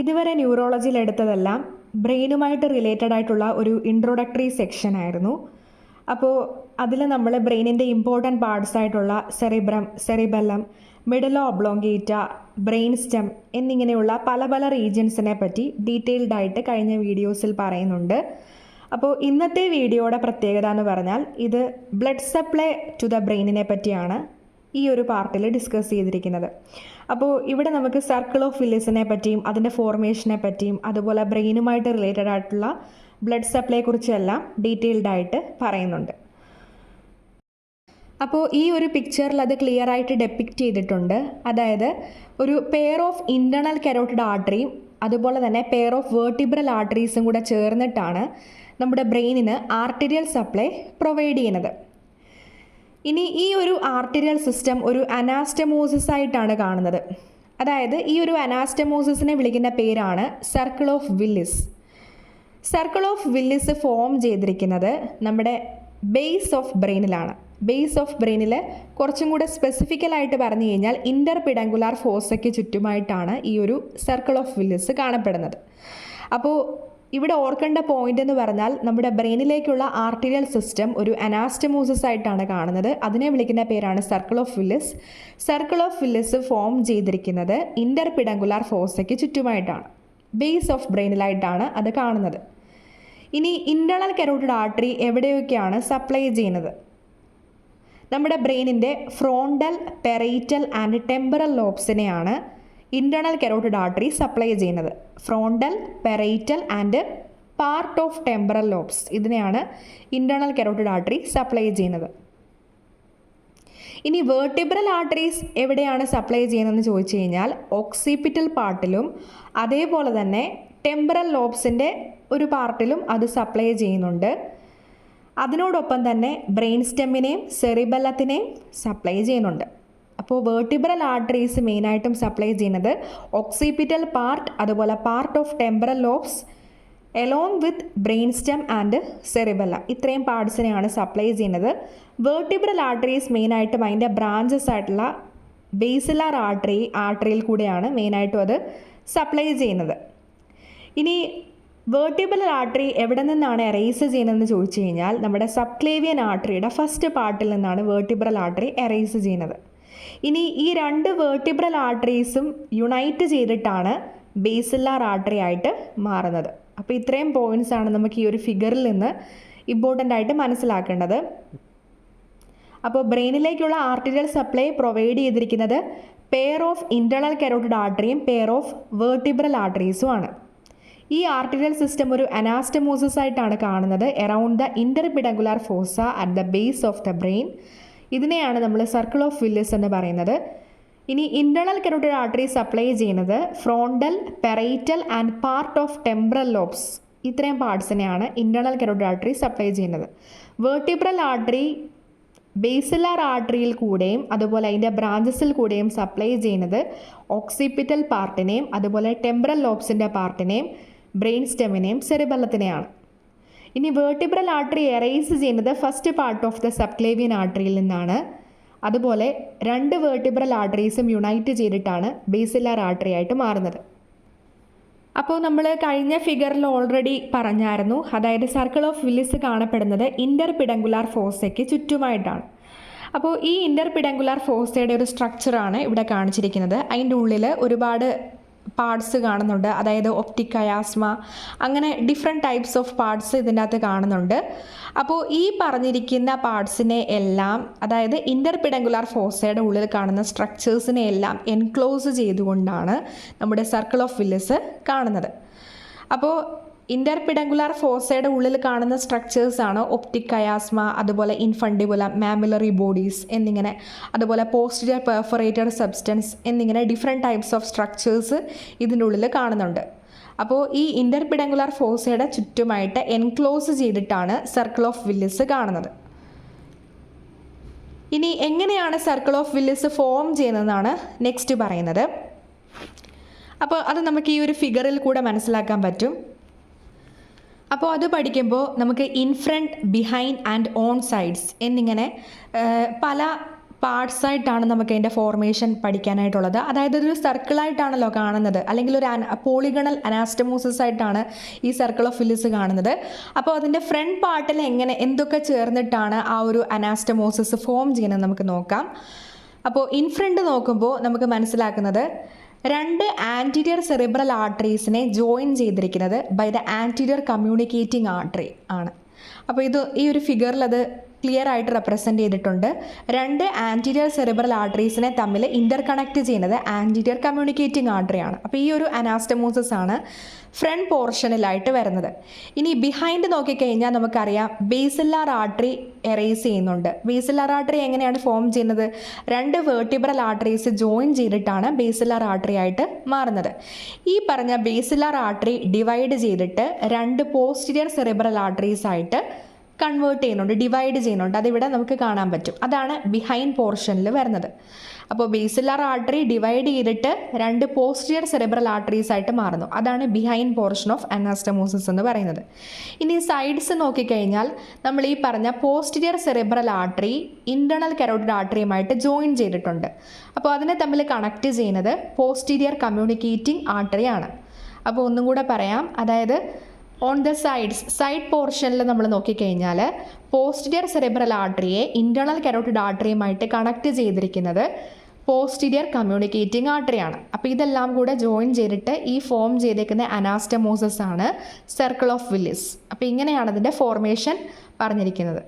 ഇതുവരെ ന്യൂറോളജിയിൽ എടുത്തതെല്ലാം ബ്രെയിനുമായിട്ട് റിലേറ്റഡ് ആയിട്ടുള്ള ഒരു ഇൻട്രൊഡക്ടറി സെക്ഷൻ ആയിരുന്നു. അപ്പോൾ അതിൽ നമ്മൾ ബ്രെയിനിൻ്റെ ഇമ്പോർട്ടൻറ്റ് പാർട്സ് ആയിട്ടുള്ള cerebrum, cerebellum, medulla oblongata, brain stem എന്നിങ്ങനെയുള്ള പല പല റീജിയൻസിനെ പറ്റി ഡീറ്റെയിൽഡ് ആയിട്ട് കഴിഞ്ഞ വീഡിയോസിൽ പറയുന്നുണ്ട്. അപ്പോൾ ഇന്നത്തെ വീഡിയോയുടെ പ്രത്യേകത എന്ന് പറഞ്ഞാൽ ഇത് ബ്ലഡ് സപ്ലൈ ടു ദ ബ്രെയിനിനെ പറ്റിയാണ് ഈ ഒരു പാർട്ടിൽ ഡിസ്കസ് ചെയ്തിരിക്കുന്നത്. അപ്പോൾ ഇവിടെ നമുക്ക് സർക്കിൾ ഓഫ് വില്ലിസിനെ പറ്റിയും അതിൻ്റെ ഫോർമേഷനെ പറ്റിയും അതുപോലെ ബ്രെയിനുമായിട്ട് റിലേറ്റഡ് ആയിട്ടുള്ള ബ്ലഡ് സപ്ലൈയെക്കുറിച്ചെല്ലാം ഡീറ്റെയിൽഡ് ആയിട്ട് പറയുന്നുണ്ട്. അപ്പോൾ ഈ ഒരു പിക്ചറിൽ അത് ക്ലിയർ ആയിട്ട് ഡെപ്പിക്റ്റ് ചെയ്തിട്ടുണ്ട്. അതായത് ഒരു പെയർ ഓഫ് ഇൻറ്റേർണൽ കരോട്ടിഡ് ആർട്ടറിയും അതുപോലെ തന്നെ പെയർ ഓഫ് വേർട്ടിബ്രൽ ആർട്ടറീസും കൂടെ ചേർന്നിട്ടാണ് നമ്മുടെ ബ്രെയിനിന് ആർട്ടീരിയൽ സപ്ലൈ പ്രൊവൈഡ് ചെയ്യുന്നത്. ഇനി ഈ ഒരു ആർട്ടീരിയൽ സിസ്റ്റം ഒരു അനാസ്റ്റമോസിസ് ആയിട്ടാണ് കാണുന്നത്. അതായത് ഈ ഒരു അനാസ്റ്റമോസിസിനെ വിളിക്കുന്ന പേരാണ് circle of Willis. Circle of Willis form ചെയ്തിരിക്കുന്നത് നമ്മുടെ ബേസ് ഓഫ് ബ്രെയിനിലാണ്. ബേസ് ഓഫ് ബ്രെയിനിൽ കുറച്ചും കൂടെ സ്പെസിഫിക്കലായിട്ട് പറഞ്ഞു കഴിഞ്ഞാൽ ഇൻ്റർപിഡങ്കുലാർ ഫോസയ്ക്ക് ചുറ്റുമായിട്ടാണ് ഈ ഒരു സർക്കിൾ ഓഫ് വില്ലിസ് കാണപ്പെടുന്നത്. അപ്പോൾ ഇവിടെ ഓർക്കേണ്ട പോയിന്റ് എന്ന് പറഞ്ഞാൽ നമ്മുടെ ബ്രെയിനിലേക്കുള്ള ആർട്ടീരിയൽ സിസ്റ്റം ഒരു അനാസ്റ്റമോസിസ് ആയിട്ടാണ് കാണുന്നത്. അതിനെ വിളിക്കുന്ന പേരാണ് circle of Willis. Circle of Willis form ചെയ്തിരിക്കുന്നത് ഇൻ്റർപിഡങ്കുലാർ ഫോസയ്ക്ക് ചുറ്റുമായിട്ടാണ്, ബേസ് ഓഫ് ബ്രെയിനിലായിട്ടാണ് അത് കാണുന്നത്. ഇനി ഇൻറ്റേർണൽ കരോട്ടിഡ് ആർട്ടറി എവിടെയൊക്കെയാണ് സപ്ലൈ ചെയ്യുന്നത്? നമ്മുടെ ബ്രെയിനിൻ്റെ ഫ്രോണ്ടൽ, പെറൈറ്റൽ ആൻഡ് ടെമ്പറൽ ലോബ്സിനെയാണ് ഇൻറ്റേർണൽ കരോട്ടിഡ് ആർട്ടറി സപ്ലൈ ചെയ്യുന്നത്. Frontal, parietal and part of temporal lobes, ഇതിനെയാണ് ഇൻറ്റേർണൽ കരോട്ടിഡ് ആർട്ടറി സപ്ലൈ ചെയ്യുന്നത്. ഇനി വേർട്ടിബ്രൽ ആർട്ടറീസ് എവിടെയാണ് സപ്ലൈ ചെയ്യുന്നതെന്ന് ചോദിച്ചു കഴിഞ്ഞാൽ ഓക്സിപിറ്റൽ പാർട്ടിലും അതേപോലെ തന്നെ ടെമ്പറൽ ലോബ്സിൻ്റെ ഒരു പാർട്ടിലും അത് സപ്ലൈ ചെയ്യുന്നുണ്ട്. അതിനോടൊപ്പം തന്നെ ബ്രെയിൻ സ്റ്റെമ്മിനെയും സെറിബെല്ലത്തിനെയും സപ്ലൈ ചെയ്യുന്നുണ്ട്. അപ്പോൾ വേർട്ടിബ്രൽ ആർട്ടറീസ് മെയിനായിട്ടും സപ്ലൈ ചെയ്യുന്നത് ഓക്സിപിറ്റൽ പാർട്ട് അതുപോലെ part of temporal lobes along with brain stem and cerebella, ഇത്രയും പാർട്സിനെയാണ് സപ്ലൈ ചെയ്യുന്നത്. വേർട്ടിബ്രൽ ആർട്ടറീസ് മെയിനായിട്ടും അതിൻ്റെ ബ്രാഞ്ചസ് ആയിട്ടുള്ള ബേസിലാർ ആർട്ടറിയിൽ കൂടെയാണ് മെയിനായിട്ടും അത് സപ്ലൈ ചെയ്യുന്നത്. ഇനി വേർട്ടിബ്രൽ ആർട്ടറി എവിടെ നിന്നാണ് എറേസ് ചെയ്യുന്നതെന്ന് ചോദിച്ചു കഴിഞ്ഞാൽ നമ്മുടെ സബ്ക്ലേവിയൻ ആർട്ടറിയുടെ ഫസ്റ്റ് പാർട്ടിൽ നിന്നാണ് വേർട്ടിബ്രൽ ആർട്ടറി എറേസ് ചെയ്യുന്നത്. ഇനി ഈ രണ്ട് വേർട്ടിബ്രൽ ആർട്ടറീസും യുണൈറ്റ് ചെയ്തിട്ടാണ് ബേസിലാർ ആർട്ടറി ആയിട്ട് മാറുന്നത്. അപ്പോൾ ഇത്രയും പോയിൻറ്റ്സ് ആണ് നമുക്ക് ഈ ഒരു ഫിഗറിൽ നിന്ന് ഇമ്പോർട്ടൻ്റ് ആയിട്ട് മനസ്സിലാക്കേണ്ടത്. അപ്പോൾ ബ്രെയിനിലേക്കുള്ള ആർട്ടീരിയൽ സപ്ലൈ പ്രൊവൈഡ് ചെയ്തിരിക്കുന്നത് പെയർ ഓഫ് ഇൻറ്റേർണൽ കരോട്ടിഡ് ആർട്ടറിയും പെയർ ഓഫ് വേർട്ടിബ്രൽ ആർട്ടറീസും ആണ്. ഈ ആർട്ടീരിയൽ സിസ്റ്റം ഒരു അനാസ്റ്റമോസിസ് ആയിട്ടാണ് കാണുന്നത് around the interpeduncular fossa at the base of the brain. ഇതിനെയാണ് നമ്മൾ സർക്കിൾ ഓഫ് വില്ലിസ് എന്ന് പറയുന്നത്. ഇനി ഇൻറ്റേർണൽ കരോട്ടിഡ് ആർട്ടറി സപ്ലൈ ചെയ്യുന്നത് frontal, parietal and part of temporal lobes, ഇത്രയും പാർട്സിനെയാണ് ഇൻറ്റേർണൽ കരോട്ടിഡ് ആർട്ടറി സപ്ലൈ ചെയ്യുന്നത്. വേർട്ടിബ്രൽ ആർട്ടറി ബേസിലാർ ആർട്ടറിയിൽ കൂടെയും അതുപോലെ അതിൻ്റെ ബ്രാഞ്ചസിൽ കൂടെയും സപ്ലൈ ചെയ്യുന്നത് ഓക്സിപിറ്റൽ പാർട്ടിനെയും അതുപോലെ ടെമ്പറൽ ലോബ്സിൻ്റെ പാർട്ടിനെയും ബ്രെയിൻ സ്റ്റെമിനെയും സെറിബെല്ലത്തിനെയാണ്. ഇനി വേർട്ടിബ്രൽ ആർട്ടറി എറേസ് ചെയ്യുന്നത് first part of the subclavian ആർട്ടറിയിൽ നിന്നാണ്. അതുപോലെ രണ്ട് വേർട്ടിബ്രൽ ആർട്ടറീസും യുണൈറ്റ് ചെയ്തിട്ടാണ് ബേസിലാർ ആർട്ടറി ആയിട്ട് മാറുന്നത്. അപ്പോൾ നമ്മൾ കഴിഞ്ഞ ഫിഗറിൽ ഓൾറെഡി പറഞ്ഞായിരുന്നു, അതായത് സർക്കിൾ ഓഫ് വില്ലിസ് കാണപ്പെടുന്നത് ഇൻ്റർപിഡങ്കുലാർ ഫോസയ്ക്ക് ചുറ്റുമായിട്ടാണ്. അപ്പോൾ ഈ ഇൻ്റർപിഡങ്കുലാർ ഫോസയുടെ ഒരു സ്ട്രക്ചറാണ് ഇവിടെ കാണിച്ചിരിക്കുന്നത്. അതിൻ്റെ ഉള്ളിൽ ഒരുപാട് പാർട്സ് കാണുന്നുണ്ട്, അതായത് ഒപ്റ്റിക് കയാസ്മ, അങ്ങനെ ഡിഫറെൻറ്റ് ടൈപ്സ് ഓഫ് പാർട്സ് ഇതിൻ്റെ അകത്ത് കാണുന്നുണ്ട്. അപ്പോൾ ഈ പറഞ്ഞിരിക്കുന്ന പാർട്സിനെ എല്ലാം, അതായത് ഇൻ്റർപിഡങ്കുലാർ ഫോസയുടെ ഉള്ളിൽ കാണുന്ന സ്ട്രക്ചേഴ്സിനെ എല്ലാം എൻക്ലോസ് ചെയ്തുകൊണ്ടാണ് നമ്മുടെ സർക്കിൾ ഓഫ് വില്ലിസ് കാണുന്നത്. അപ്പോൾ ഇൻ്റർപിഡങ്കുലാർ ഫോസയുടെ ഉള്ളിൽ കാണുന്ന സ്ട്രക്ചേഴ്സാണ് ഒപ്റ്റിക് കയാസ്മ, അതുപോലെ ഇൻഫണ്ടിബുലം, മാമിലറി ബോഡീസ് എന്നിങ്ങനെ, അതുപോലെ പോസ്റ്റീരിയർ പെർഫറേറ്റഡ് സബ്സ്റ്റൻസ് എന്നിങ്ങനെ ഡിഫറെൻറ്റ് ടൈപ്സ് ഓഫ് സ്ട്രക്ചേഴ്സ് ഇതിൻ്റെ ഉള്ളിൽ കാണുന്നുണ്ട്. അപ്പോൾ ഈ ഇൻ്റർപിഡങ്കുലാർ ഫോസയുടെ ചുറ്റുമായിട്ട് എൻക്ലോസ് ചെയ്തിട്ടാണ് സർക്കിൾ ഓഫ് വില്ലിസ് കാണുന്നത്. ഇനി എങ്ങനെയാണ് സർക്കിൾ ഓഫ് വില്ലിസ് ഫോം ചെയ്യുന്നതെന്നാണ് നെക്സ്റ്റ് പറയുന്നത്. അപ്പോൾ അത് നമുക്ക് ഈ ഒരു ഫിഗറിൽ കൂടെ മനസ്സിലാക്കാൻ പറ്റും. അപ്പോൾ അത് പഠിക്കുമ്പോൾ നമുക്ക് in front, behind and on sides എന്നിങ്ങനെ പല പാർട്സ് ആയിട്ടാണ് നമുക്ക് അതിൻ്റെ ഫോർമേഷൻ പഠിക്കാനായിട്ടുള്ളത്. അതായത് ഒരു സർക്കിളായിട്ടാണല്ലോ കാണുന്നത്, അല്ലെങ്കിൽ ഒരു പോളിഗണൽ അനാസ്റ്റമോസിസ് ആയിട്ടാണ് ഈ സർക്കിൾ ഓഫ് വില്ലിസ് കാണുന്നത്. അപ്പോൾ അതിൻ്റെ ഫ്രണ്ട് പാർട്ടിൽ എന്തൊക്കെ ചേർന്നിട്ടാണ് ആ ഒരു അനാസ്റ്റമോസിസ് ഫോം ചെയ്യുന്നത് നമുക്ക് നോക്കാം. അപ്പോൾ ഇൻ ഫ്രണ്ട് നോക്കുമ്പോൾ നമുക്ക് മനസ്സിലാക്കുന്നത് 2 ആൻറ്റീരിയർ സെറിബ്രൽ ആർട്ടറീസിനെ ജോയിൻ ചെയ്തിരിക്കുന്നത് by the anterior communicating artery ആണ്. അപ്പോൾ ഈ ഒരു ഫിഗറിൽ അത് ക്ലിയർ ആയിട്ട് റെപ്രസെൻ്റ് ചെയ്തിട്ടുണ്ട്. 2 ആൻറ്റീരിയർ സെറിബ്രൽ ആർട്ടറീസിനെ തമ്മിൽ ഇൻ്റർ കണക്ട് ചെയ്യുന്നത് ആൻറ്റീരിയർ കമ്മ്യൂണിക്കേറ്റിംഗ് ആർട്ടറിയാണ്. അപ്പോൾ ഈ ഒരു അനാസ്റ്റമോസിസ് ആണ് ഫ്രണ്ട് പോർഷനിലായിട്ട് വരുന്നത്. ഇനി ബിഹൈൻഡ് നോക്കിക്കഴിഞ്ഞാൽ നമുക്കറിയാം ബേസിലാർ ആർട്ടറി എറേസ് ചെയ്യുന്നുണ്ട്. ബേസിലാർ ആർട്ടറി എങ്ങനെയാണ് ഫോം ചെയ്യുന്നത്? 2 വെർട്ടിബ്രൽ ആർട്ടറീസ് ജോയിൻ ചെയ്തിട്ടാണ് ബേസിലാർ ആർട്ടറി ആയിട്ട് മാറുന്നത്. ഈ പറഞ്ഞ ബേസിലാർ ആർട്ടറി ഡിവൈഡ് ചെയ്തിട്ട് 2 പോസ്റ്റീരിയർ സെറിബ്രൽ ആർട്ടറീസ് ആയിട്ട് കൺവേർട്ട് ചെയ്യുന്നുണ്ട്, ഡിവൈഡ് ചെയ്യുന്നുണ്ട്. അതിവിടെ നമുക്ക് കാണാൻ പറ്റും. അതാണ് ബിഹൈൻഡ് പോർഷനിൽ വരുന്നത്. അപ്പോൾ ബേസിലാർ ആർട്ടറി ഡിവൈഡ് ചെയ്തിട്ട് 2 പോസ്റ്റീരിയർ സെറിബ്രൽ ആർട്ടറീസ് ആയിട്ട് മാറുന്നു. അതാണ് ബിഹൈൻഡ് പോർഷൻ ഓഫ് അനാസ്റ്റമോസിസ് എന്ന് പറയുന്നത്. ഇനി സൈഡ്സ് നോക്കിക്കഴിഞ്ഞാൽ നമ്മൾ ഈ പറഞ്ഞ posterior cerebral artery internal carotid ആർട്ടറിയുമായിട്ട് ജോയിൻ ചെയ്തിട്ടുണ്ട്. അപ്പോൾ അതിനെ തമ്മിൽ കണക്ട് ചെയ്യുന്നത് പോസ്റ്റീരിയർ കമ്മ്യൂണിക്കേറ്റിംഗ് ആർട്ടറിയാണ്. അപ്പോൾ ഒന്നും കൂടെ പറയാം. അതായത് ഓൺ ദ സൈഡ് പോർഷനിൽ നമ്മൾ നോക്കിക്കഴിഞ്ഞാൽ പോസ്റ്റീരിയർ സെറിബ്രൽ ആർട്ടറിയെ ഇൻറ്റേർണൽ കരോട്ടിഡ് ആർട്ടറിയുമായിട്ട് കണക്ട് ചെയ്തിരിക്കുന്നത് പോസ്റ്റീരിയർ കമ്മ്യൂണിക്കേറ്റിംഗ് ആർട്ടറിയാണ്. അപ്പോൾ ഇതെല്ലാം കൂടെ ജോയിൻ ചെയ്തിട്ട് ഈ ഫോം ചെയ്തേക്കുന്ന അനാസ്റ്റമോസിസ് ആണ് സർക്കിൾ ഓഫ് വില്ലിസ്. അപ്പോൾ ഇങ്ങനെയാണ് അതിൻ്റെ ഫോർമേഷൻ പറഞ്ഞിരിക്കുന്നത്.